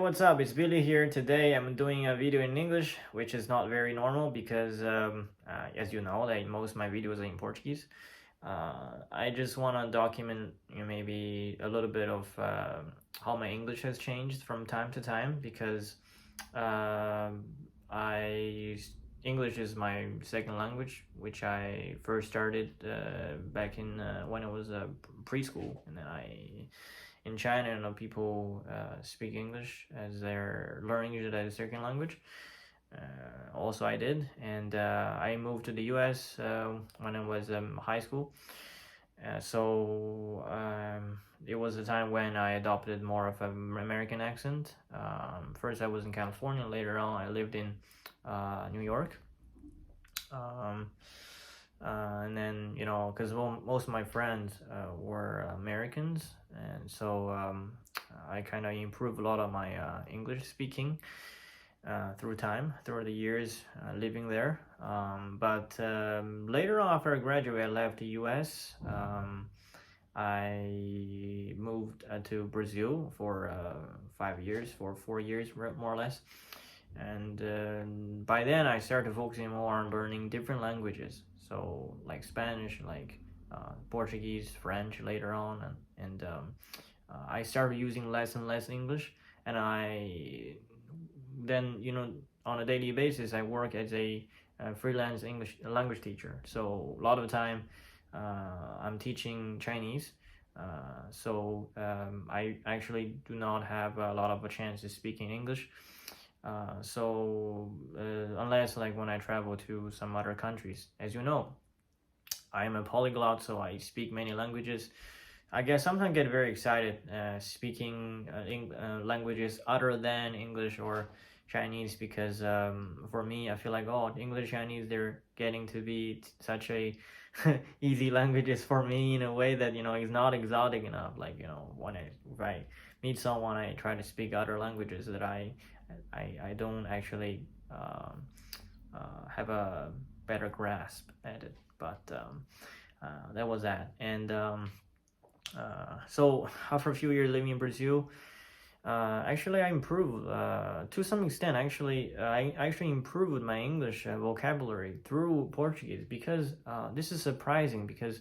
what's up? It's Billy here. Today I'm doing a video in English, which is not very normal because, as you know, like most of my videos are in Portuguese. I just want to document, maybe a little bit of how my English has changed from time to time because I English is my second language, which I first started back in when I was preschool, and then in China, people speak English as their learning it as a second language. Also, I did, and I moved to the U.S. When I was high school. It was a time when I adopted more of an American accent. First, I was in California. Later on, I lived in New York. And then, because most of my friends were Americans, and so I kind of improved a lot of my English speaking through the years living there. But later on, after I graduated, I left the US. I moved to Brazil for 4 years, more or less. And by then, I started focusing more on learning different languages. So like Spanish, like Portuguese, French later on, and I started using less and less English. And I then, on a daily basis, I work as a freelance English language teacher. So a lot of the time, I'm teaching Chinese. I actually do not have a lot of a chance to speak in English. Unless like when I travel to some other countries, as you know, I am a polyglot, so I speak many languages. I guess sometimes get very excited speaking languages other than English or Chinese because for me, I feel like, English, Chinese, they're getting to be such a easy languages for me in a way that, is not exotic enough. Like, if I meet someone, I try to speak other languages that I don't actually have a better grasp at it, but that was that. And so after a few years living in Brazil, actually I improved to some extent. I actually improved my English vocabulary through Portuguese because this is surprising because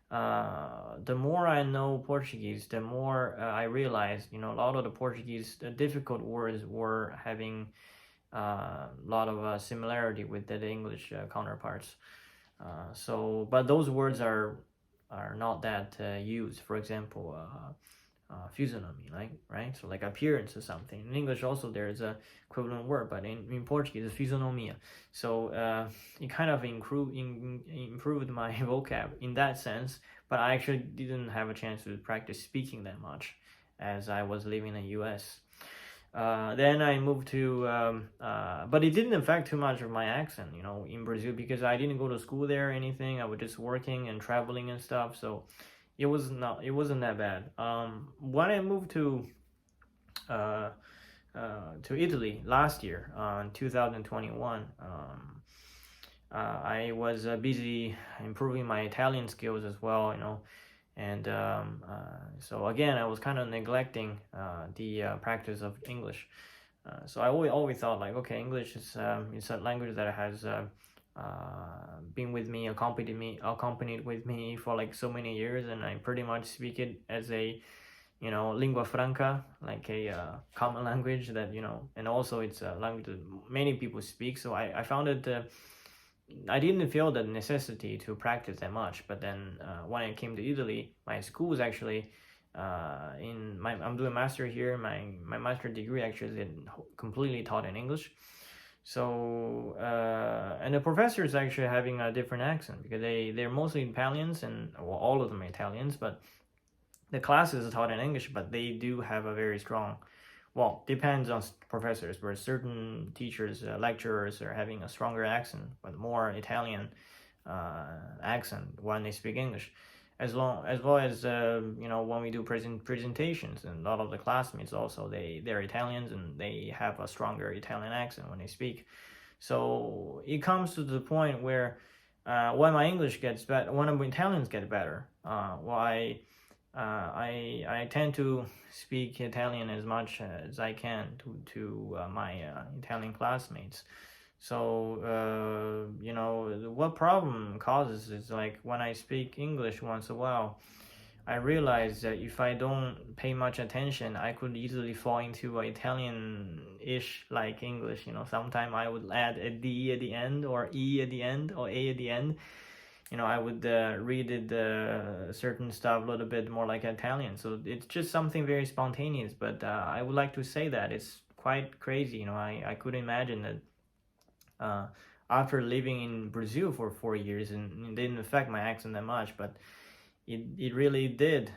the more I know Portuguese, the more I realized, a lot of the Portuguese difficult words were having a lot of similarity with the English counterparts. But those words are not that used. For example, physiognomy, right? So like appearance or something. In English also there is a equivalent word, but in Portuguese it's physiognomia. So it kind of improved my vocab in that sense, but I actually didn't have a chance to practice speaking that much as I was living in the US. Then I moved to, but it didn't affect too much of my accent, in Brazil, because I didn't go to school there or anything. I was just working and traveling and stuff, so it wasn't that bad. When I moved to Italy last year, in 2021, I was busy improving my Italian skills as well, and so again, I was kind of neglecting the practice of English. So I always thought like, okay, English is it's a language that has been with me, accompanied with me for like so many years, and I pretty much speak it as a lingua franca, like a common language that and also it's a language that many people speak. So I found it I didn't feel the necessity to practice that much. But then when I came to Italy, my school is actually I'm doing a master here. My master degree actually is completely taught in English. So and the professor is actually having a different accent because they're mostly Italians, and all of them are Italians, but the classes are taught in English, but they do have a very strong, depends on professors, where certain teachers, lecturers are having a stronger accent, but more Italian accent when they speak English. As well as when we do presentations, and a lot of the classmates also they're Italians and they have a stronger Italian accent when they speak. So it comes to the point where when my English gets better, when my Italians get better, I tend to speak Italian as much as I can to my Italian classmates. So what problem causes is like when I speak English once in a while, I realize that if I don't pay much attention, I could easily fall into Italian-ish like English. Sometimes I would add a D at the end, or E at the end, or A at the end. I would read it certain stuff a little bit more like Italian. So it's just something very spontaneous. But I would like to say that it's quite crazy. I couldn't imagine that after living in Brazil for 4 years, and it didn't affect my accent that much, but it really did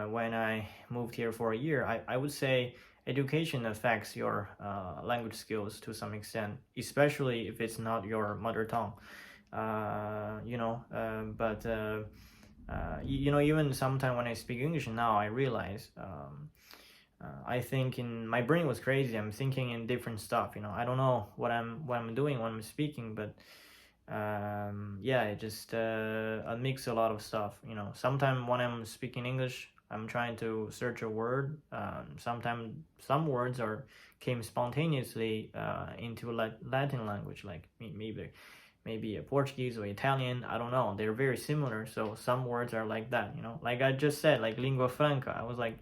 when I moved here for a year. I would say education affects your language skills to some extent, especially if it's not your mother tongue. Even sometimes when I speak English now, I realize I think in my brain was crazy. I'm thinking in different stuff. I don't know what I'm doing when I'm speaking, but it just mix a lot of stuff. Sometimes when I'm speaking English, I'm trying to search a word. Sometimes some words came spontaneously into Latin language, like maybe a Portuguese or Italian. I don't know. They're very similar, so some words are like that. Like I just said, like lingua franca. I was like,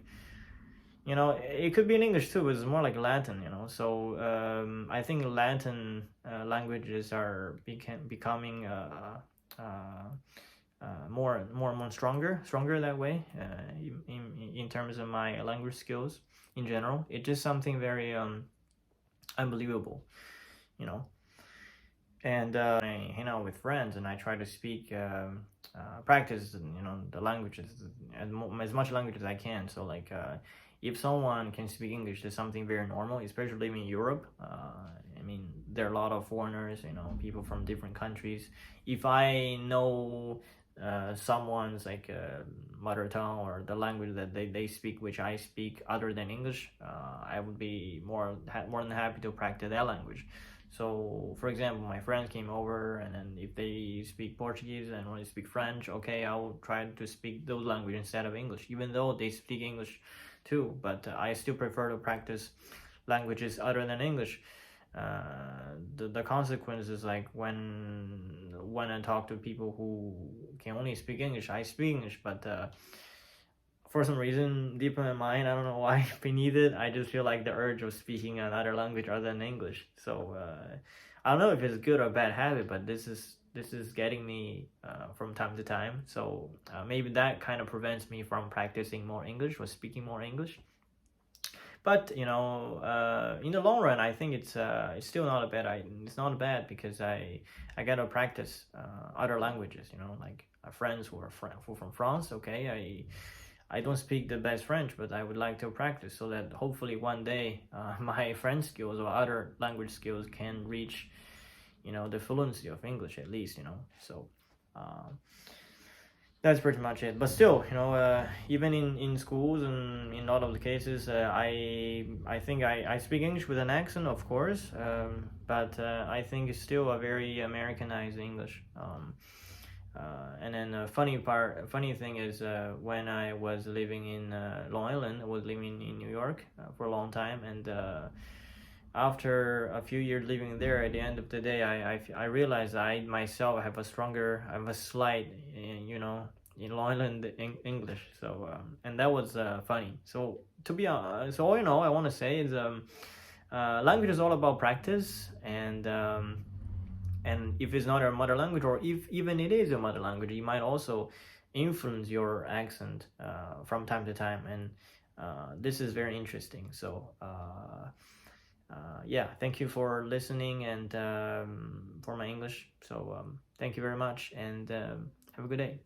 it could be in English too, but it's more like Latin, So I think Latin languages are becoming more stronger that way in terms of my language skills in general. It's just something very unbelievable, And I hang out with friends and I try to speak, practice, the languages, as much language as I can. So like, if someone can speak English, it's something very normal, especially living in Europe. There are a lot of foreigners, people from different countries. If I know someone's like mother tongue or the language that they speak, which I speak other than English, I would be more than happy to practice that language. So, for example, my friends came over, and then if they speak Portuguese and want to speak French, okay, I'll try to speak those languages instead of English, even though they speak English too. But I still prefer to practice languages other than English. The consequence is like when I talk to people who can only speak English, I speak English, but for some reason, deep in my mind, I don't know why, beneath it, I just feel like the urge of speaking another language other than English. So I don't know if it's a good or bad habit, but this is getting me from time to time. So maybe that kind of prevents me from practicing more English or speaking more English. But in the long run, I think it's still not bad. It's not bad because I gotta practice other languages. Like friends who are from France. Okay, I don't speak the best French, but I would like to practice so that hopefully one day my French skills or other language skills can reach, the fluency of English at least, So that's pretty much it. But still, even in schools and in a lot of the cases, I think I speak English with an accent, of course, but I think it's still a very Americanized English. And then funny thing is when I was living in Long Island, I was living in New York for a long time, and after a few years living there, at the end of the day, I realized I myself have a slight, in Long Island English. So and that was funny. So to be honest, so all in all, I want to say is language is all about practice, and if it's not your mother language, or if even it is your mother language, you might also influence your accent from time to time, and this is very interesting. So thank you for listening and for my English. So thank you very much, and have a good day.